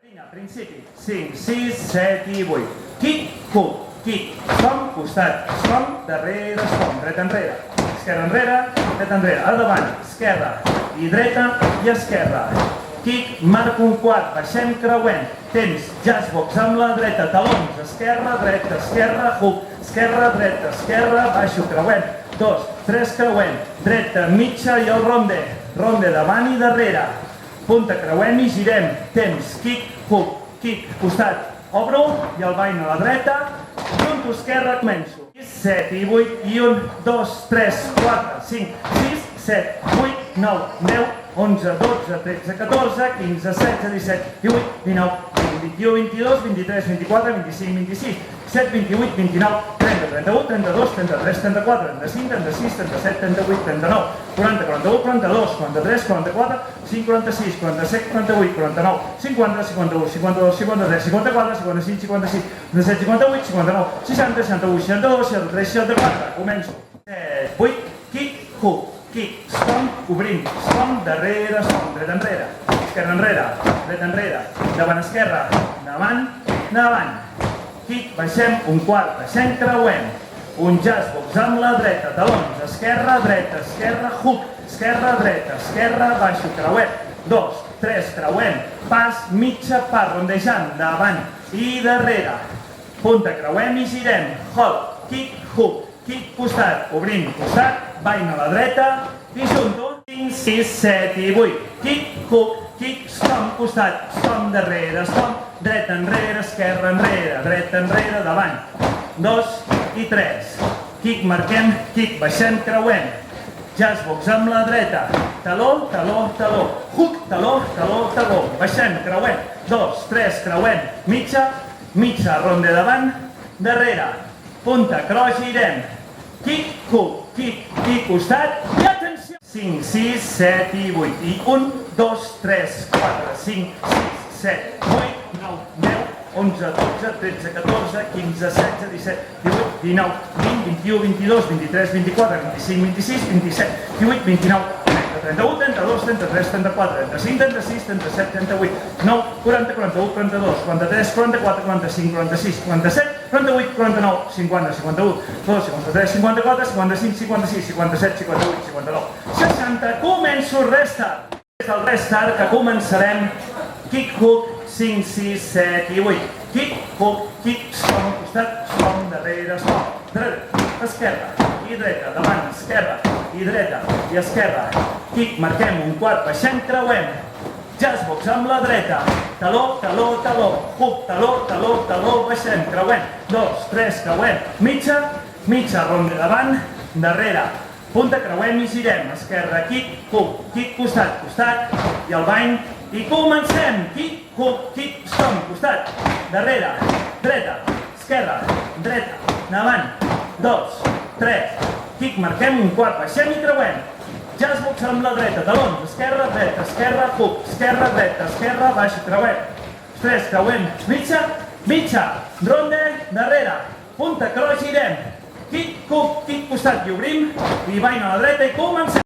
Vinga, principi. 5, 6, 7 i 8. Kick, hook, kick. Som, costat. Som, darrere, som. Dreta enrere. Esquerra enrere, dreta enrere. Al davant, esquerra i dreta i esquerra. Kick, marco un quart, baixem, creuem. Temps, jazzbox amb la dreta, talons, esquerra, dreta, hook, esquerra, dreta, esquerra, baixo, creuem. 2, 3, creuem. Dreta, mitja i el ronde. Ronde davant i darrere. Punta, creuem i girem. Temps, kick, hook, kick, costat. Obro i el bany a la dreta. Junto esquerra, començo. 7 i 8 i 1, 2, 3, 4, 5, 6, 7, 8, 9, 10, 11, 12, 13, 14, 15, 16, 17, 18, 19, 20, 21, 22, 23, 24, 25, 26, 27, 28, 29, 30, 31, 32, 33, 34, 35, 36, 37, 38, 39, 40, 41, 42, 43, 44, 5, 46, 47, 48, 49, 50, 51, 52, 53, 54, 55, 56, 57, 58, 59, 60, 61, 62, 63, 64. Començo. 7, 8, kick, hook, kick, som, obrim, som, darrere, som, dreta enrere, esquerra enrere, dreta enrere, davant esquerra, davant, davant. Kick, baixem, un quart, baixem, creuem. Un jazzbox amb la dreta, talons, esquerra, hook, esquerra, baixo, creuem. 2, 3, creuem, pas, mitja, pas, rondejant, davant i darrere. Punta, creuem i girem. Hold, kick, hook, kick, costat, obrim, costat, bany a la dreta i junto. 5, 6, 7 i 8. Kick, hook, kick, som, costat, som, darrere, som, dreta enrere, esquerra enrere, dreta enrere, davant. 2 i 3. Kick, marquem, kick, baixem, creuem. Jazzbox amb la dreta. Taló, taló, taló. Hook, taló, taló, taló. Baixem, creuem. 2, 3, creuem. Mitja, mitja, ronde davant, darrere. Punta, croix, girem. Kick, hook, kick, kick, costat i atenció. 5, 6, 7 i 8. I 1, 2, 3, 4, 5, 6, 7, 8, 9, 10, 11, 12, 13, 14, 15, 16, 17, 18, 19, 20, 21, 22, 23, 24, 25, 26, 27, 28, 29, 30, 31, 32, 33, 34, 35, 36, 37, 38, 9, 40, 41, 42, 43, 44, 45, 46, 47, 48, 49, 50, 51, 52, 53, 54, 55, 56, 57, 58, 59, 60. Començo el restart. Des del restart que començarem kick, hook, 5, 6, 7 i 8. Kick, hook, kick, som, costat, som, darrere, som. Dreta, esquerra i dreta, davant, esquerra i dreta i esquerra. Kick, marquem un quart, baixem, creuem. Jazzbox amb la dreta. Taló, taló, taló. Hook, taló, taló, taló, baixem, creuem. 2, 3, creuem. Mitja, mitja, ronda davant, darrere. Punta, creuem i girem. Esquerra, kick, hook, kick, costat, costat i el bany. I comencem. Kick, hook, kick, som, costat, darrere, dreta, esquerra, dreta, davant. 2, 3, kick, marquem un quart, baixem i creuem. Jazzbox amb la dreta, talons, esquerra, hook, esquerra, baix, creuem. 3, creuem, mitja, mitja, ronde, darrere, punta, croix, girem. Kick, hook, kick, costat i obrim, i bany a la dreta i comencem.